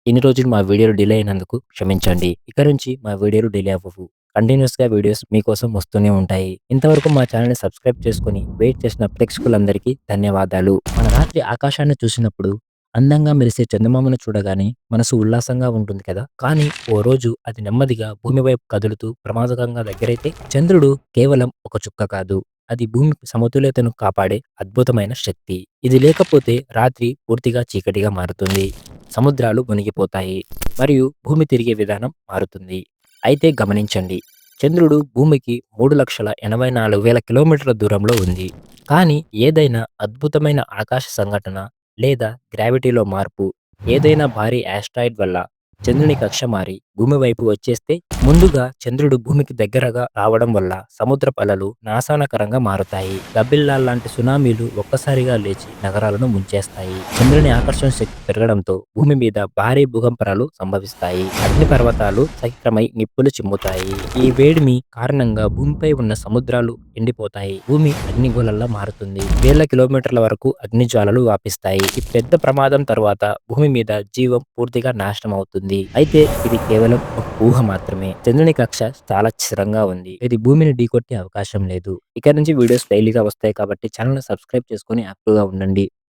ఇన్ని రోజులు మా వీడియోలు డిలే అయినందుకు క్షమించండి. ఇక నుంచి మా వీడియోలు డిలే అవ్వవు. కంటిన్యూయస్‌గా వీడియోస్ మీకోసం వస్తూనే ఉంటాయి. ఇంతవరకు మా ఛానెల్‌ని సబ్స్క్రైబ్ చేసుకొని వెయిట్ చేసిన ప్రేక్షకులందరికీ ధన్యవాదాలు. మన రాత్రి ఆకాశాన్ని చూసినప్పుడు అందంగా మెరిసే చందమామను చూడగానే మనసు ఉల్లాసంగా ఉంటుంది కదా! కానీ ఓ రోజు అది నెమ్మదిగా భూమి వైపు కదులుతూ ప్రమాదకంగా దగ్గరైతే చంద్రుడు కేవలం ఒక చుక్క కాదు. అది భూమి సమతుల్యతను కాపాడే అద్భుతమైన శక్తి. ఇది లేకపోతే రాత్రి పూర్తిగా చీకటిగా మారుతుంది. సముద్రాలు మునిగిపోతాయి. మరియు భూమి తిరిగే విధానం మారుతుంది. అయితే గమనించండి. చంద్రుడు భూమికి 3,84,000 కిలోమీటర్ల దూరంలో ఉంది. కానీ ఏదైనా అద్భుతమైన ఆకాశ సంఘటన లేదా గ్రావిటీలో మార్పు, ఏదైనా భారీ యాస్ట్రాయిడ్ వల్ల చంద్రుని కక్ష మారి భూమి వైపు వచ్చేస్తే ముందుగా చంద్రుడు భూమికి దగ్గరగా రావడం వల్ల సముద్రపు అలలు నాశనకరంగా మారుతాయి. గబ్బిలాల్లాంటి సునామీలు ఒక్కసారిగా లేచి నగరాలను ముంచేస్తాయి. చంద్రుని ఆకర్షణ శక్తి పెరగడంతో భూమి మీద భారీ భూకంపాలు సంభవిస్తాయి. అగ్నిపర్వతాలు సహితమై నిప్పులు చిమ్ముతాయి. ఈ వేడిమి కారణంగా భూమిపై ఉన్న సముద్రాలు ఎండిపోతాయి. భూమి అగ్నిగోళంలా మారుతుంది. వేల కిలోమీటర్ల వరకు అగ్నిజ్వాలలు వ్యాపిస్తాయి. ఈ పెద్ద ప్రమాదం తర్వాత భూమి మీద జీవం పూర్తిగా నాశనం అవుతుంది. అయితే ఇది కేవలం ఒక ఊహ మాత్రమే. చంద్రుని కక్ష చాలా స్థిరంగా ఉంది. ఇది భూమిని ఢీకొట్టే అవకాశం లేదు. ఇక నుంచి వీడియోస్ డైలీగా వస్తాయి కాబట్టి ఛానల్ సబ్స్క్రైబ్ చేసుకొని యాక్టివ్‌గా ఉండండి.